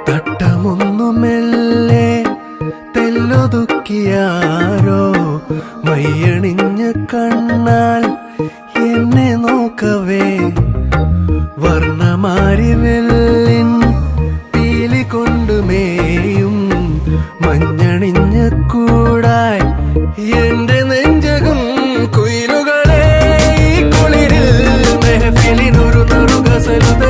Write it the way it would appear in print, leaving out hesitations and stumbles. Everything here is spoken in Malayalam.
തട്ടമൊന്നു മെല്ലെ തെല്ലൊതുക്കിയാരോ മയ്യണിഞ്ഞ കണ്ണാൽ എന്നെ നോക്കവേ വർണ്ണമാരി വെല്ലിൻ പീലി കൊണ്ടുമേയും മഞ്ഞണിഞ്ഞ കൂടായി എന്റെ നെഞ്ചകം കുയിലുകളെ ഈ കുളിരിൽ മെഹഫിലിനൊരു നറുകസലുത